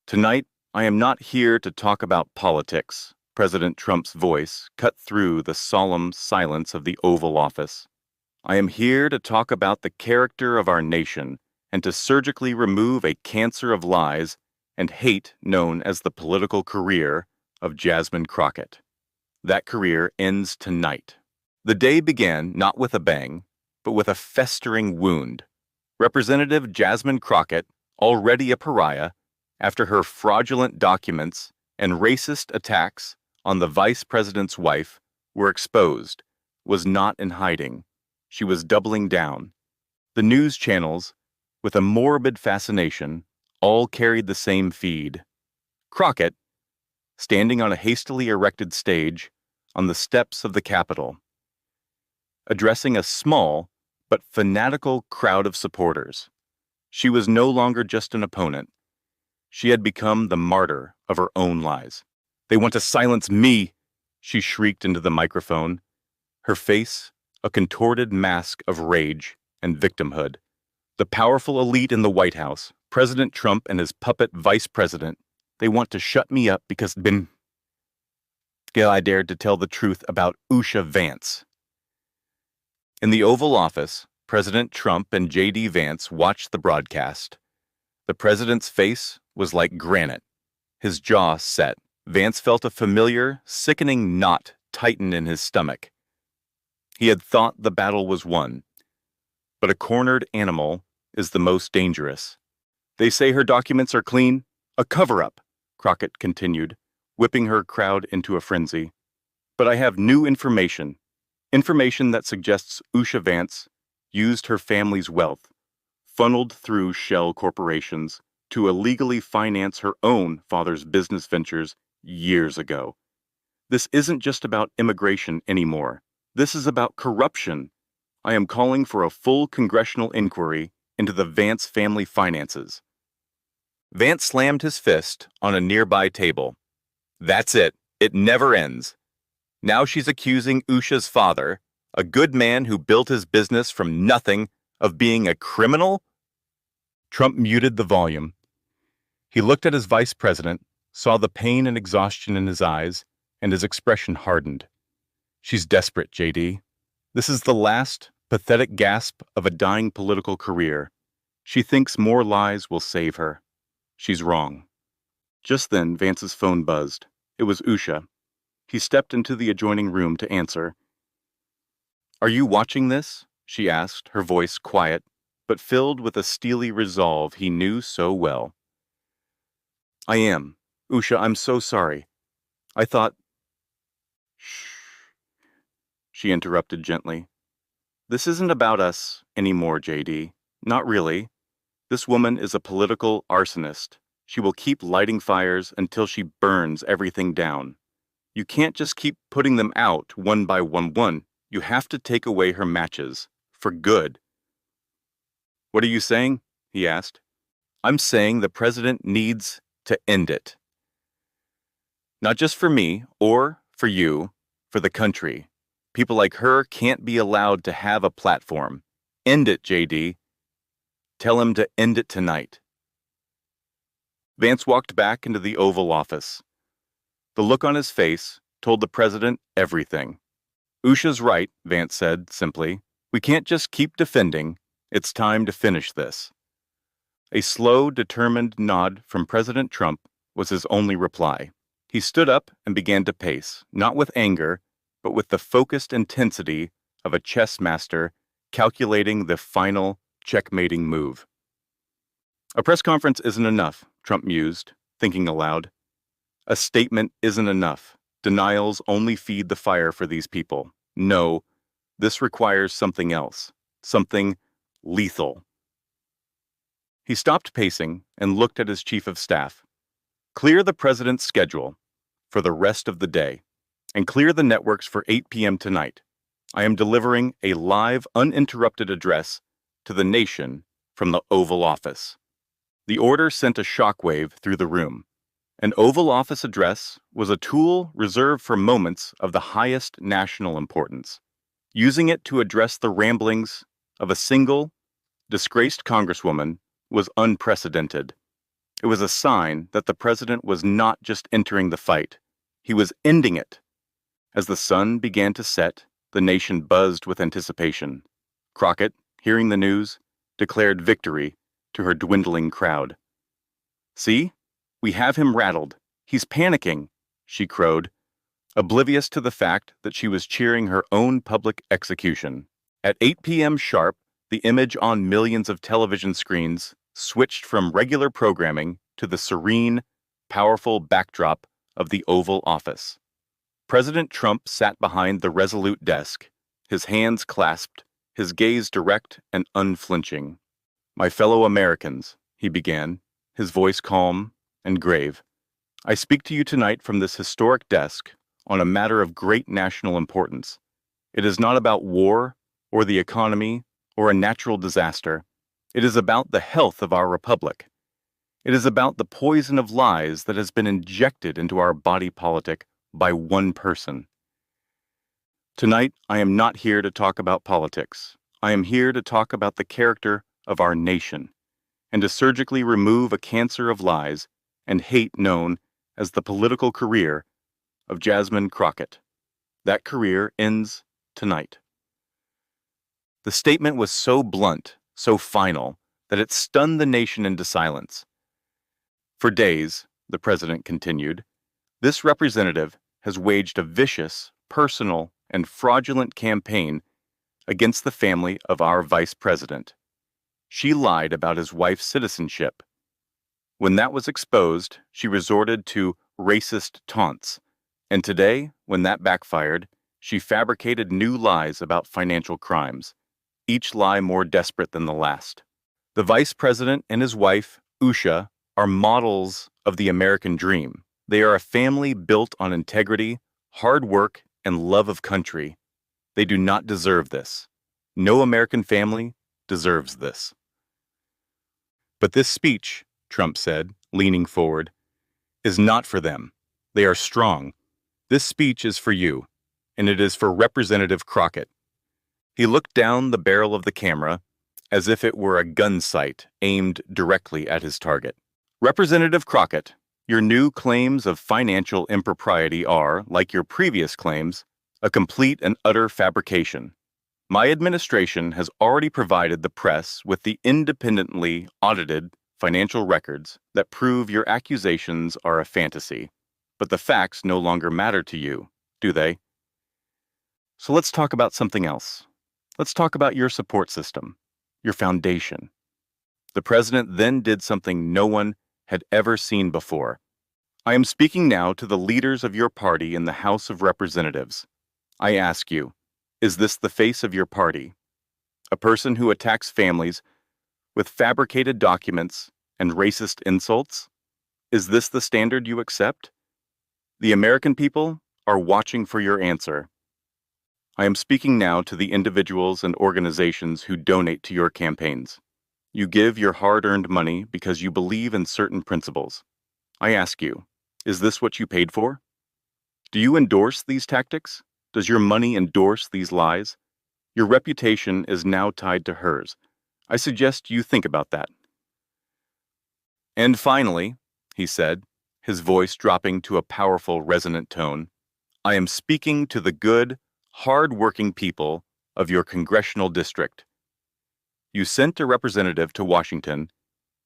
Tonight, I am not here to talk about politics. President Trump's voice cut through the solemn silence of the Oval Office. I am here to talk about the character of our nation and to surgically remove a cancer of lies and hate known as the political career of Jasmine Crockett. That career ends tonight. The day began not with a bang, but with a festering wound. Representative Jasmine Crockett, already a pariah, after her fraudulent documents and racist attacks on the vice president's wife were exposed, was not in hiding. She was doubling down. The news channels, with a morbid fascination, all carried the same feed. Crockett, standing on a hastily erected stage on the steps of the Capitol, addressing a small but fanatical crowd of supporters. She was no longer just an opponent. She had become the martyr of her own lies. "They want to silence me," she shrieked into the microphone, her face a contorted mask of rage and victimhood. "The powerful elite in the White House, President Trump and his puppet vice president, they want to shut me up because I dared to tell the truth about Vance." In the Oval Office, President Trump and J.D. Vance watched the broadcast. The president's face was like granite, his jaw set. Vance felt a familiar, sickening knot tighten in his stomach. He had thought the battle was won, but a cornered animal is the most dangerous. "They say her documents are clean. A cover-up," Crockett continued, whipping her crowd into a frenzy. "But I have new information that suggests Vance used her family's wealth, funneled through shell corporations, to illegally finance her own father's business ventures years ago. This isn't just about immigration anymore. This is about corruption. I am calling for a full congressional inquiry into the Vance family finances." Vance slammed his fist on a nearby table. "That's it. It never ends. Now she's accusing Usha's father, a good man who built his business from nothing, of being a criminal?" Trump muted the volume. He looked at his vice president, saw the pain and exhaustion in his eyes, and his expression hardened. "She's desperate, J.D. This is the last, pathetic gasp of a dying political career. She thinks more lies will save her. She's wrong." Just then, Vance's phone buzzed. It was Usha. He stepped into the adjoining room to answer. "Are you watching this?" she asked, her voice quiet, but filled with a steely resolve he knew so well. "I am. Usha, I'm so sorry. I thought—" "Shh," she interrupted gently. "This isn't about us anymore, J.D. Not really. This woman is a political arsonist. She will keep lighting fires until she burns everything down. You can't just keep putting them out one by one. You have to take away her matches. For good." "What are you saying?" he asked. "I'm saying the president needs to end it. Not just for me, or for you, for the country. People like her can't be allowed to have a platform. End it, J.D. Tell him to end it tonight." Vance walked back into the Oval Office. The look on his face told the president everything. "Usha's right," Vance said simply. "We can't just keep defending. It's time to finish this." A slow, determined nod from President Trump was his only reply. He stood up and began to pace, not with anger, but with the focused intensity of a chess master calculating the final checkmating move. "A press conference isn't enough," Trump mused, thinking aloud. "A statement isn't enough. Denials only feed the fire for these people. No, this requires something else, something lethal." He stopped pacing and looked at his chief of staff. "Clear the president's schedule for the rest of the day, and clear the networks for 8 p.m. tonight. I am delivering a live, uninterrupted address to the nation from the Oval Office." The order sent a shockwave through the room. An Oval Office address was a tool reserved for moments of the highest national importance. Using it to address the ramblings of a single, disgraced congresswoman was unprecedented. It was a sign that the president was not just entering the fight, he was ending it. As the sun began to set, the nation buzzed with anticipation. Crockett, hearing the news, declared victory to her dwindling crowd. "See? We have him rattled. He's panicking," she crowed, oblivious to the fact that she was cheering her own public execution. At 8 p.m. sharp, the image on millions of television screens switched from regular programming to the serene, powerful backdrop of the Oval Office. President Trump sat behind the resolute desk, his hands clasped, his gaze direct and unflinching. "My fellow Americans," he began, his voice calm and grave, "I speak to you tonight from this historic desk on a matter of great national importance. It is not about war or the economy or a natural disaster. It is about the health of our republic. It is about the poison of lies that has been injected into our body politic by one person. Tonight, I am not here to talk about politics. I am here to talk about the character of our nation, and to surgically remove a cancer of lies and hate known as the political career of Jasmine Crockett. That career ends tonight." The statement was so blunt, so final, that it stunned the nation into silence. "For days," the president continued, "this representative has waged a vicious, personal, and fraudulent campaign against the family of our vice president. She lied about his wife's citizenship. When that was exposed, she resorted to racist taunts. And today, when that backfired, she fabricated new lies about financial crimes, each lie more desperate than the last. The vice president and his wife, Usha, are models of the American dream. They are a family built on integrity, hard work, and love of country. They do not deserve this. No American family deserves this." "But this speech," Trump said, leaning forward, "is not for them. They are strong. This speech is for you, and it is for Representative Crockett." He looked down the barrel of the camera as if it were a gun sight aimed directly at his target. "Representative Crockett, your new claims of financial impropriety are, like your previous claims, a complete and utter fabrication. My administration has already provided the press with the independently audited financial records that prove your accusations are a fantasy. But the facts no longer matter to you, do they? So let's talk about something else. Let's talk about your support system, your foundation." The president then did something no one had ever seen before. "I am speaking now to the leaders of your party in the House of Representatives. I ask you, is this the face of your party? A person who attacks families with fabricated documents and racist insults? Is this the standard you accept? The American people are watching for your answer. I am speaking now to the individuals and organizations who donate to your campaigns. You give your hard-earned money because you believe in certain principles. I ask you, is this what you paid for? Do you endorse these tactics? Does your money endorse these lies? Your reputation is now tied to hers. I suggest you think about that." "And finally," he said, his voice dropping to a powerful, resonant tone, "I am speaking to the good, hard-working people of your congressional district. You sent a representative to Washington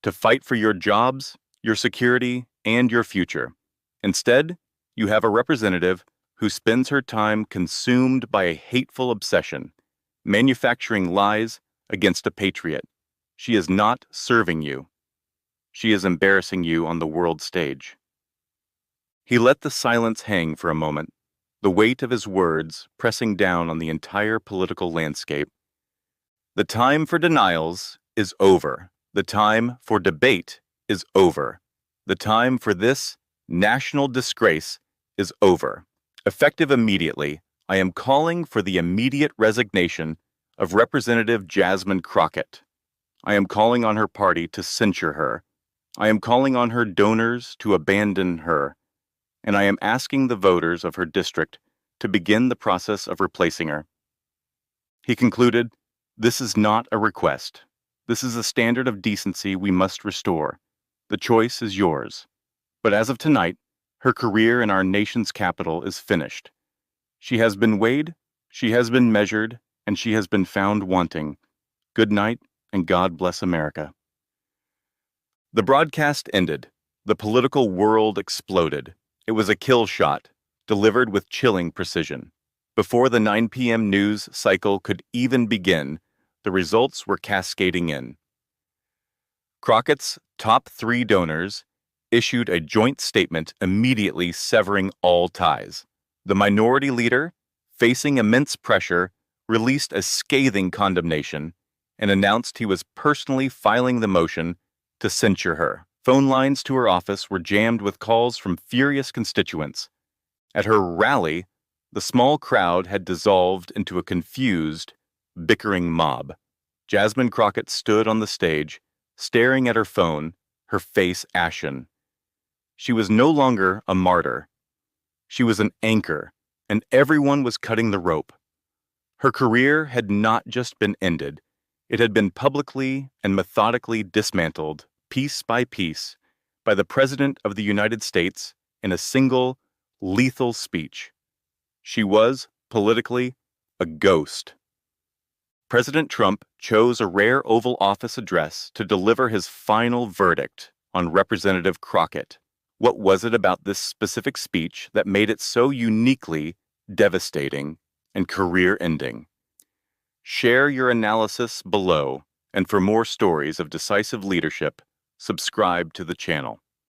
to fight for your jobs, your security, and your future. Instead, you have a representative who spends her time consumed by a hateful obsession, manufacturing lies against a patriot. She is not serving you. She is embarrassing you on the world stage." He let the silence hang for a moment, the weight of his words pressing down on the entire political landscape. "The time for denials is over. The time for debate is over. The time for this national disgrace is over. Effective immediately, I am calling for the immediate resignation of Representative Jasmine Crockett. I am calling on her party to censure her. I am calling on her donors to abandon her. And I am asking the voters of her district to begin the process of replacing her." He concluded, "This is not a request. This is a standard of decency we must restore. The choice is yours. But as of tonight, her career in our nation's capital is finished. She has been weighed, she has been measured, and she has been found wanting. Good night, and God bless America. The broadcast ended. The political world exploded. It was a kill shot, delivered with chilling precision. Before the 9 p.m. news cycle could even begin, the results were cascading in. Crockett's top 3 donors issued a joint statement immediately severing all ties. The minority leader, facing immense pressure, released a scathing condemnation and announced he was personally filing the motion to censure her. Phone lines to her office were jammed with calls from furious constituents. At her rally, the small crowd had dissolved into a confused, bickering mob. Jasmine Crockett stood on the stage, staring at her phone, her face ashen. She was no longer a martyr. She was an anchor, and everyone was cutting the rope. Her career had not just been ended, it had been publicly and methodically dismantled, piece by piece, by the President of the United States in a single, lethal speech. She was, politically, a ghost. President Trump chose a rare Oval Office address to deliver his final verdict on Representative Crockett. What was it about this specific speech that made it so uniquely devastating and career-ending? Share your analysis below, and for more stories of decisive leadership, subscribe to the channel.